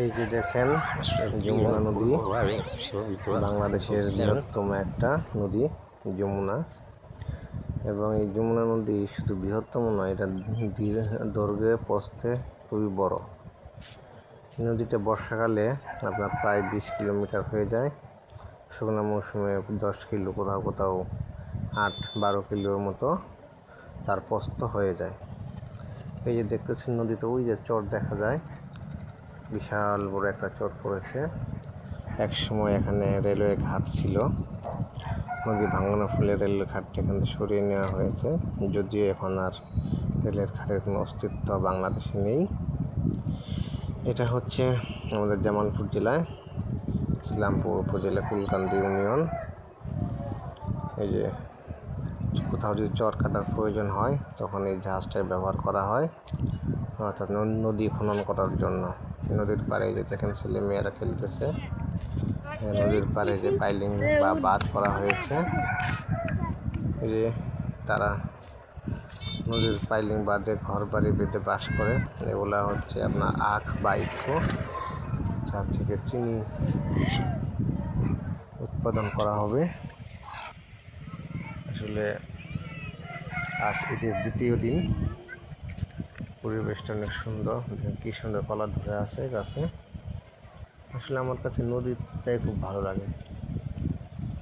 এই যে দেখেন যমুনা নদী, বাংলাদেশের বৃহত্তম একটা নদী যমুনা। এবং এই যমুনা নদী শুধু বৃহত্তম নয়, এটা দৈর্ঘ্যে প্রস্থে খুবই বড়। নদীটা বর্ষাকালে আপনার প্রায় 20 কিলোমিটার হয়ে যায়, শুকনো মৌসুমে 10 কিলো, কোথাও কোথাও 8-12 কিলোর মতো তার প্রস্থ হয়ে যায়। এই যে দেখতেছেন নদীতে ওই যে চর দেখা যায়, বিশাল বড় একটা চর পড়েছে। এক সময় এখানে রেলওয়ে ঘাট ছিল, নদী ভাঙানোর ফলে রেলের ঘাটটা এখান থেকে সরিয়ে নেওয়া হয়েছে, যদিও এখন আর রেলের ঘাটের কোনো অস্তিত্ব বাংলাদেশে নেই। এটা হচ্ছে আমাদের জামালপুর জেলায় ইসলামপুর উপজেলা কুলকান্দি ইউনিয়ন। এই যে কোথাও যদি চর কাটার প্রয়োজন হয় তখন এই জাহাজটাই ব্যবহার করা হয়, অর্থাৎ নদী খনন করার জন্য। নদীর পাড়ে যে দেখেন ছেলে মেয়েরা খেলতেছে, নদীর পাড়ে যে পাইলিং বা বাঁধ করা হয়েছে, এই যে তারা নদীর পাইলিং বাঁধে ঘর বাড়ি বেঁধে বাস করে। এগুলা হচ্ছে আপনার আখ বা ইকো, যার থেকে চিনি উৎপাদন করা হবে। আসলে আজ ঈদের দ্বিতীয় দিন, পরিবেশটা অনেক সুন্দর, কি সুন্দর কলা ধরে আছে গাছে। আসলে আমার কাছে নদীটাই খুব ভালো লাগে।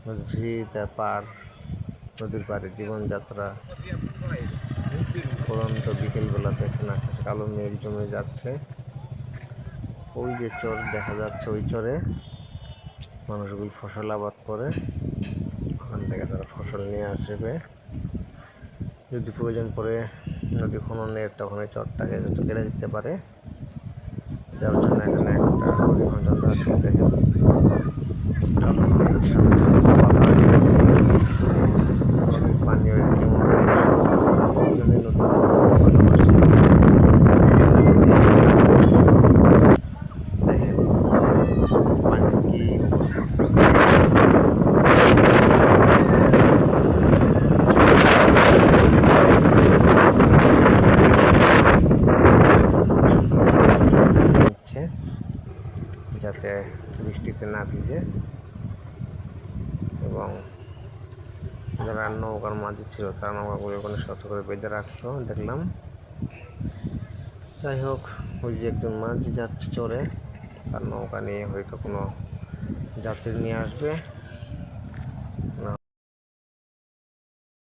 নদীর পার, নদীর পাড়ে জীবনযাত্রা, পরন্ত বিকেলবেলা দেখেন আকাশে কালো মেঘ জমে যাচ্ছে। ওই যে চর দেখা যাচ্ছে, ওই চরে মানুষগুলো ফসল আবাদ করে, ওখান থেকে তারা ফসল নিয়ে আসবে। যদি প্রয়োজন পড়ে নদী খননের, তখন এই চরটাকে যত কেটে দিতে পারে, যার জন্য এখানে একটা নদী খনন যন্ত্র আছে। দেখেন কালো মেঘ সাথে পানি কেমন নদী দেখেন পানির কি অবস্থা। যাতে বৃষ্টিতে না ভিজে, এবং যারা নৌকার মাঝি ছিল তারা নৌকাগুলো ওখানে শক্ত করে বেঁধে রাখতো দেখলাম। যাই হোক, ওই যে একজন মাঝি যাচ্ছে চরে, তার নৌকা নিয়ে হয়তো কোনো যাত্রী নিয়ে আসবে।